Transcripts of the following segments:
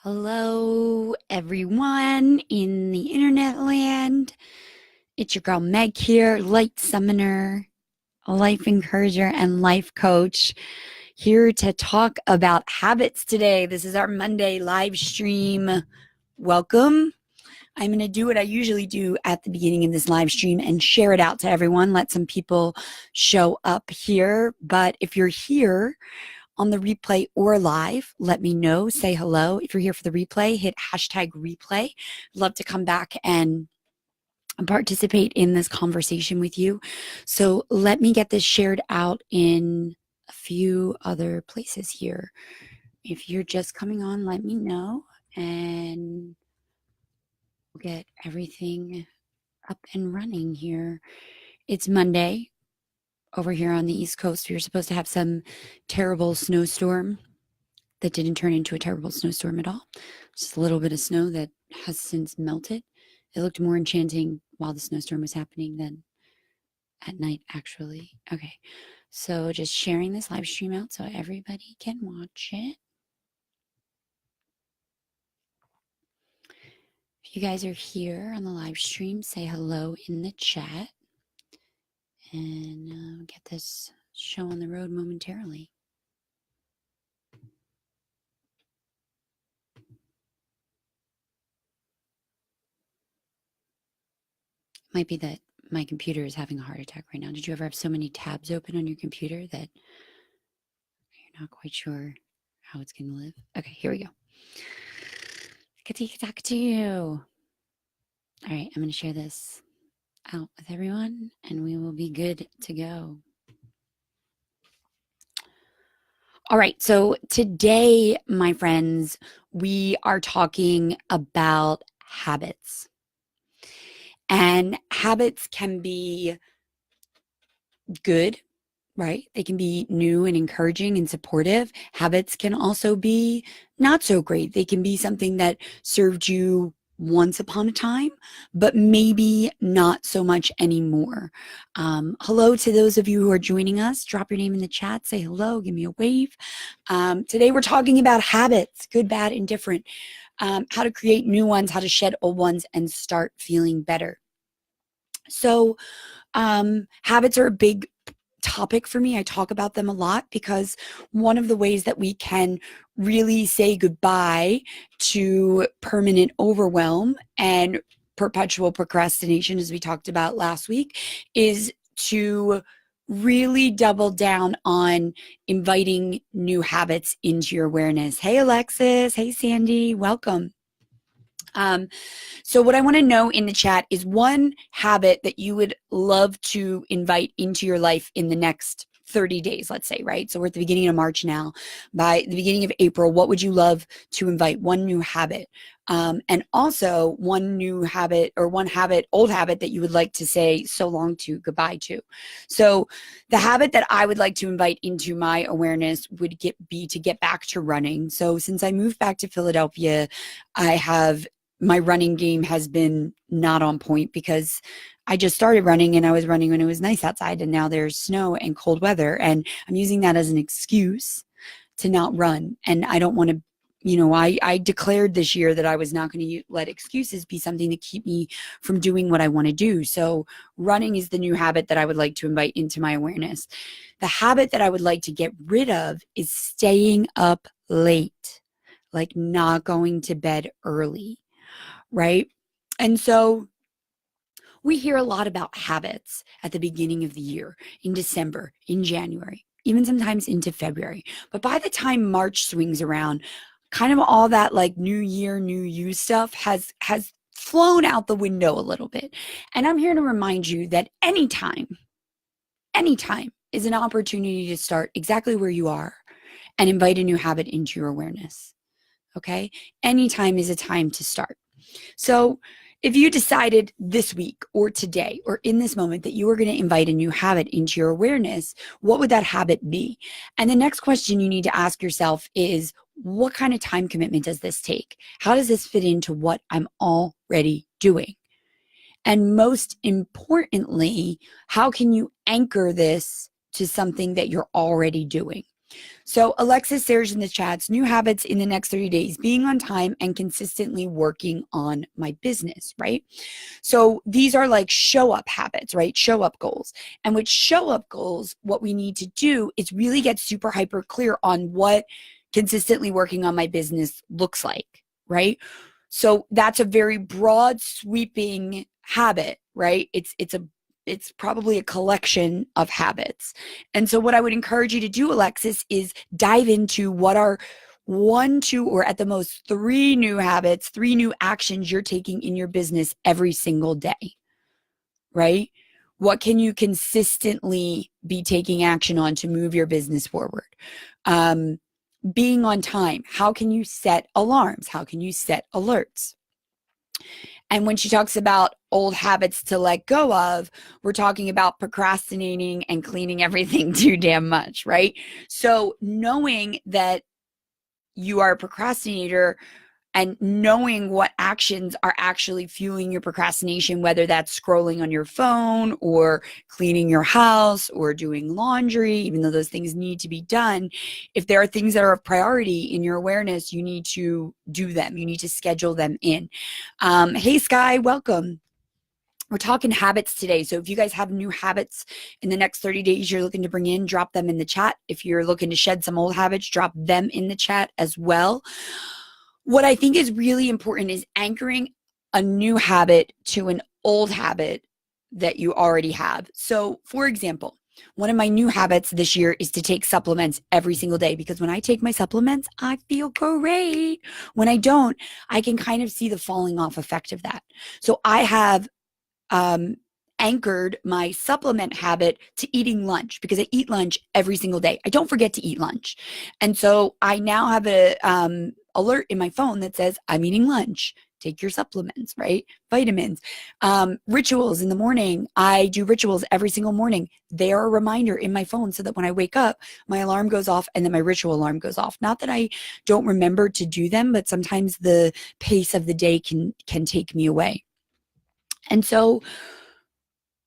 Hello, everyone in the internet land. It's your girl Meg here, light summoner, life encourager, and life coach, here to talk about habits today. This is our Monday live stream. Welcome. I'm going to do what I usually do at the beginning of this live stream and share it out to everyone, let some people show up here. But if you're here on the replay or live, let me know. Say hello. If you're here for the replay, hit hashtag replay. Love to come back and participate in this conversation with you. So let me get this shared out in a few other places here. If you're just coming on, let me know and we'll get everything up and running here. It's Monday over here on the East Coast. We were supposed to have some terrible snowstorm that didn't turn into a terrible snowstorm at all. Just a little bit of snow that has since melted. It looked more enchanting while the snowstorm was happening than at night, actually. Okay, so just sharing this live stream out so everybody can watch it. If you guys are here on the live stream, say hello in the chat. And get this show on the road momentarily. Might be that my computer is having a heart attack right now. Did you ever have so many tabs open on your computer that you're not quite sure how it's going to live? Okay, here we go. Talk to you. All right, I'm going to share this out with everyone and we will be good to go. All right, so today, my friends, we are talking about habits. And habits can be good, right? They can be new and encouraging and supportive. Habits can also be not so great. They can be something that served you once upon a time, but maybe not so much anymore. Hello to those of you who are joining us. Drop your name in the chat. Say hello. Give me a wave. Today we're talking about habits, good, bad, and different. How to create new ones, how to shed old ones, and start feeling better. So habits are a big topic for me. I talk about them a lot because one of the ways that we can really say goodbye to permanent overwhelm and perpetual procrastination, as we talked about last week, is to really double down on inviting new habits into your awareness. Hey, Alexis. Hey, Sandy. Welcome. So what I want to know in the chat is one habit that you would love to invite into your life in the next 30 days, let's say, right? So we're at the beginning of March now. By the beginning of April, what would you love to invite? One new habit. And also one new habit or one habit, old habit that you would like to say so long to, goodbye to. So the habit that I would like to invite into my awareness would be to get back to running. So since I moved back to Philadelphia, my running game has been not on point because I just started running and I was running when it was nice outside and now there's snow and cold weather and I'm using that as an excuse to not run. And I don't want to, I declared this year that I was not going to let excuses be something to keep me from doing what I want to do. So running is the new habit that I would like to invite into my awareness. The habit that I would like to get rid of is staying up late, like not going to bed early. Right? And so we hear a lot about habits at the beginning of the year, in December, in January, even sometimes into February. But by the time March swings around, kind of all that like new year, new you stuff has flown out the window a little bit. And I'm here to remind you that anytime is an opportunity to start exactly where you are and invite a new habit into your awareness. Okay? Anytime is a time to start. So if you decided this week or today or in this moment that you were going to invite a new habit into your awareness, what would that habit be? And the next question you need to ask yourself is, what kind of time commitment does this take? How does this fit into what I'm already doing? And most importantly, how can you anchor this to something that you're already doing? So Alexis shares in the chats, new habits in the next 30 days, being on time and consistently working on my business, right? So these are like show up habits, right? Show up goals. And with show up goals, what we need to do is really get super hyper clear on what consistently working on my business looks like, right? So that's a very broad sweeping habit, right? It's probably a collection of habits. And so what I would encourage you to do, Alexis, is dive into what are one, two, or at the most three new habits, three new actions you're taking in your business every single day, right? What can you consistently be taking action on to move your business forward? Being on time. How can you set alarms? How can you set alerts? And when she talks about old habits to let go of, we're talking about procrastinating and cleaning everything too damn much, right? So knowing that you are a procrastinator and knowing what actions are actually fueling your procrastination, whether that's scrolling on your phone or cleaning your house or doing laundry, even though those things need to be done, if there are things that are of priority in your awareness, you need to do them. You need to schedule them in. Hey, Sky, welcome. We're talking habits today. So if you guys have new habits in the next 30 days you're looking to bring in, drop them in the chat. If you're looking to shed some old habits, drop them in the chat as well. What I think is really important is anchoring a new habit to an old habit that you already have. So, for example, one of my new habits this year is to take supplements every single day, because when I take my supplements, I feel great. When I don't, I can kind of see the falling off effect of that. So I have anchored my supplement habit to eating lunch, because I eat lunch every single day. I don't forget to eat lunch. And so I now have a alert in my phone that says, I'm eating lunch. Take your supplements, right? Vitamins. Rituals in the morning. I do rituals every single morning. They are a reminder in my phone so that when I wake up, my alarm goes off and then my ritual alarm goes off. Not that I don't remember to do them, but sometimes the pace of the day can take me away. And so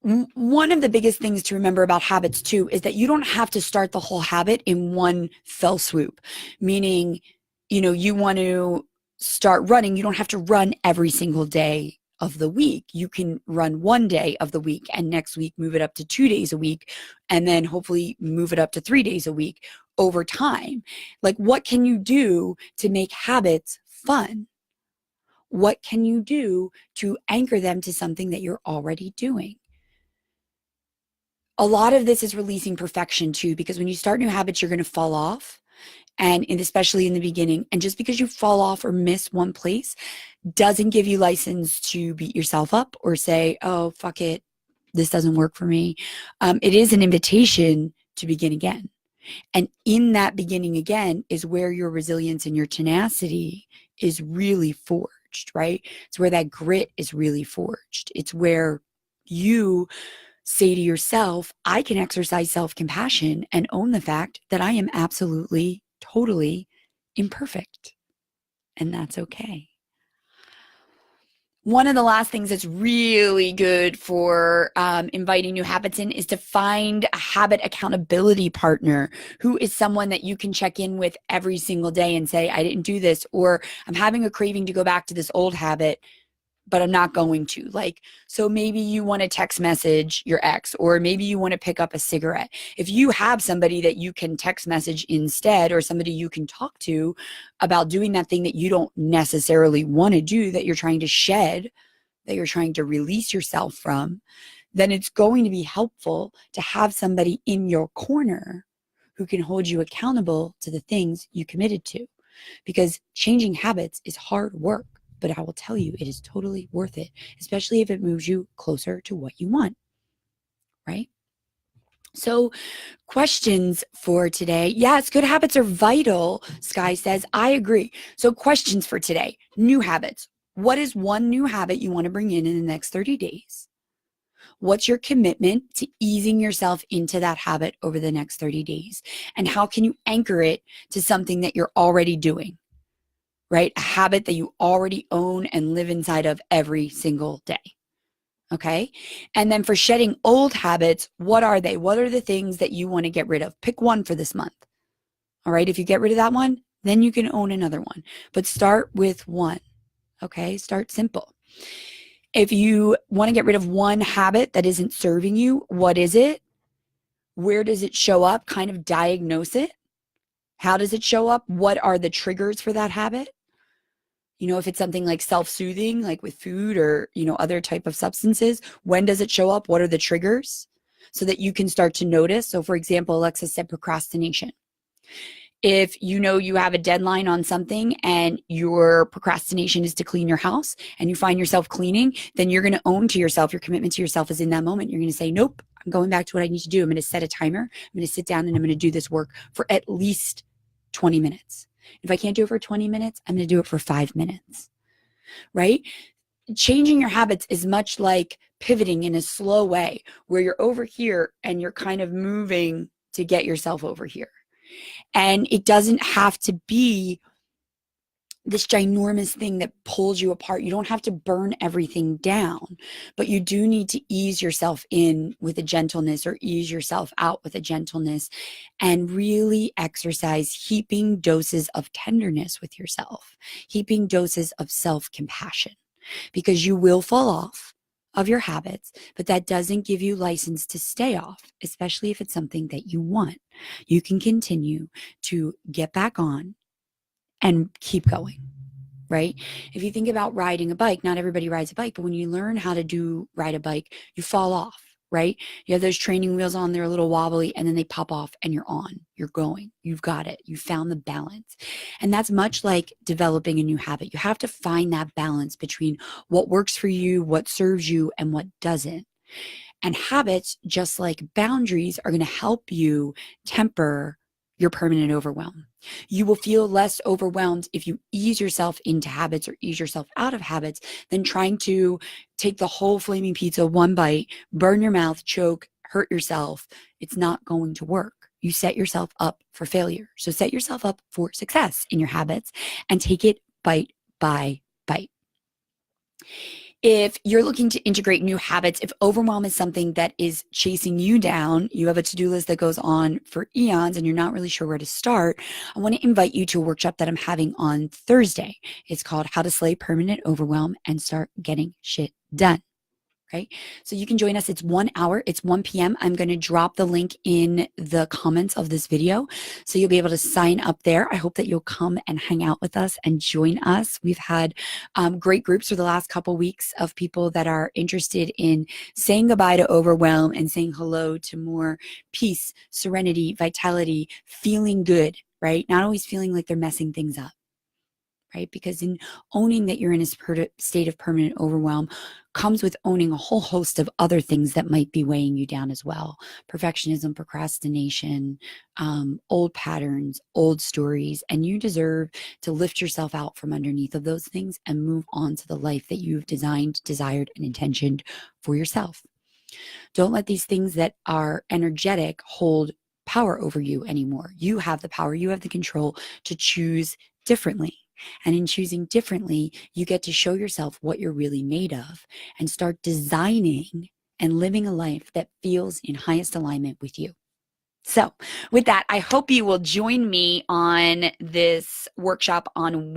one of the biggest things to remember about habits too is that you don't have to start the whole habit in one fell swoop. Meaning, you want to start running, you don't have to run every single day of the week. You can run one day of the week and next week move it up to 2 days a week, and then hopefully move it up to 3 days a week over time. Like, what can you do to make habits fun? What can you do to anchor them to something that you're already doing? A lot of this is releasing perfection too, because when you start new habits, you're going to fall off. And especially in the beginning. And just because you fall off or miss one place doesn't give you license to beat yourself up or say, oh, fuck it, this doesn't work for me. It is an invitation to begin again. And in that beginning again is where your resilience and your tenacity is really forged, right? It's where that grit is really forged. It's where you say to yourself, I can exercise self-compassion and own the fact that I am absolutely, totally imperfect. And that's okay. One of the last things that's really good for inviting new habits in is to find a habit accountability partner who is someone that you can check in with every single day and say, I didn't do this, or I'm having a craving to go back to this old habit, but I'm not going to. Like, so maybe you want to text message your ex, or maybe you want to pick up a cigarette. If you have somebody that you can text message instead, or somebody you can talk to about doing that thing that you don't necessarily want to do, that you're trying to shed, that you're trying to release yourself from, then it's going to be helpful to have somebody in your corner who can hold you accountable to the things you committed to. Because changing habits is hard work. But I will tell you, it is totally worth it, especially if it moves you closer to what you want, right? So, questions for today. Yes, good habits are vital, Sky says. I agree. So, questions for today. New habits. What is one new habit you want to bring in the next 30 days? What's your commitment to easing yourself into that habit over the next 30 days? And how can you anchor it to something that you're already doing? Right? A habit that you already own and live inside of every single day. Okay. And then for shedding old habits, what are they? What are the things that you want to get rid of? Pick one for this month. All right. If you get rid of that one, then you can own another one. But start with one. Okay. Start simple. If you want to get rid of one habit that isn't serving you, what is it? Where does it show up? Kind of diagnose it. How does it show up? What are the triggers for that habit? You know, if it's something like self-soothing, like with food or, you know, other type of substances, when does it show up? What are the triggers? So that you can start to notice. So for example, Alexis said procrastination. If you know you have a deadline on something and your procrastination is to clean your house and you find yourself cleaning, then you're going to own to yourself, your commitment to yourself is in that moment. You're going to say, nope, I'm going back to what I need to do. I'm going to set a timer. I'm going to sit down and I'm going to do this work for at least 20 minutes. If I can't do it for 20 minutes, I'm going to do it for 5 minutes, right? Changing your habits is much like pivoting in a slow way where you're over here and you're kind of moving to get yourself over here. And it doesn't have to be this ginormous thing that pulls you apart. You don't have to burn everything down, but you do need to ease yourself in with a gentleness or ease yourself out with a gentleness and really exercise heaping doses of tenderness with yourself, heaping doses of self-compassion, because you will fall off of your habits, but that doesn't give you license to stay off, especially if it's something that you want. You can continue to get back on and keep going, right? If you think about riding a bike, not everybody rides a bike, but when you learn how to ride a bike, you fall off, right? You have those training wheels on, they're a little wobbly, and then they pop off and you're on, you're going, you've got it, you found the balance. And that's much like developing a new habit. You have to find that balance between what works for you, what serves you, and what doesn't. And habits, just like boundaries, are going to help you temper your permanent overwhelm. You will feel less overwhelmed if you ease yourself into habits or ease yourself out of habits than trying to take the whole flaming pizza one bite, burn your mouth, choke, hurt yourself. It's not going to work. You set yourself up for failure. So set yourself up for success in your habits and take it bite by bite. If you're looking to integrate new habits, if overwhelm is something that is chasing you down, you have a to-do list that goes on for eons and you're not really sure where to start, I want to invite you to a workshop that I'm having on Thursday. It's called How to Slay Permanent Overwhelm and Start Getting Shit Done. Right? So you can join us. It's 1 hour. It's 1 p.m. I'm going to drop the link in the comments of this video. So you'll be able to sign up there. I hope that you'll come and hang out with us and join us. We've had great groups for the last couple weeks of people that are interested in saying goodbye to overwhelm and saying hello to more peace, serenity, vitality, feeling good, right? Not always feeling like they're messing things up. Right? Because in owning that you're in a state of permanent overwhelm comes with owning a whole host of other things that might be weighing you down as well. Perfectionism, procrastination, old patterns, old stories, and you deserve to lift yourself out from underneath of those things and move on to the life that you've designed, desired, and intentioned for yourself. Don't let these things that are energetic hold power over you anymore. You have the power, you have the control to choose differently. And in choosing differently, you get to show yourself what you're really made of and start designing and living a life that feels in highest alignment with you. So with that, I hope you will join me on this workshop on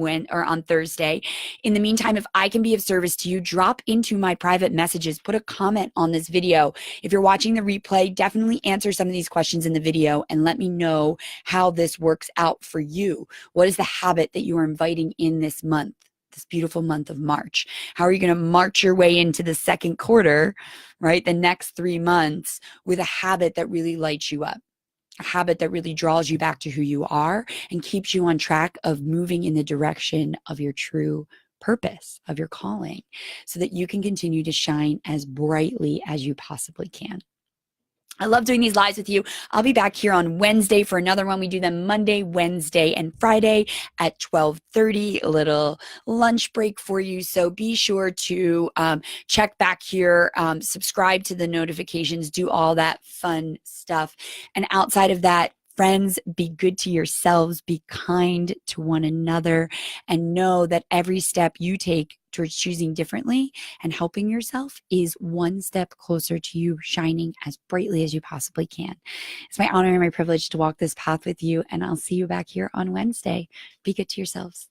Thursday. In the meantime, if I can be of service to you, drop into my private messages, put a comment on this video. If you're watching the replay, definitely answer some of these questions in the video and let me know how this works out for you. What is the habit that you are inviting in this month? This beautiful month of March. How are you going to march your way into the second quarter, right? The next 3 months with a habit that really lights you up? A habit that really draws you back to who you are and keeps you on track of moving in the direction of your true purpose, of your calling, so that you can continue to shine as brightly as you possibly can. I love doing these lives with you. I'll be back here on Wednesday for another one. We do them Monday, Wednesday, and Friday at 12:30, a little lunch break for you. So be sure to check back here, subscribe to the notifications, do all that fun stuff. And outside of that, friends, be good to yourselves, be kind to one another, and know that every step you take towards choosing differently and helping yourself is one step closer to you shining as brightly as you possibly can. It's my honor and my privilege to walk this path with you, and I'll see you back here on Wednesday. Be good to yourselves.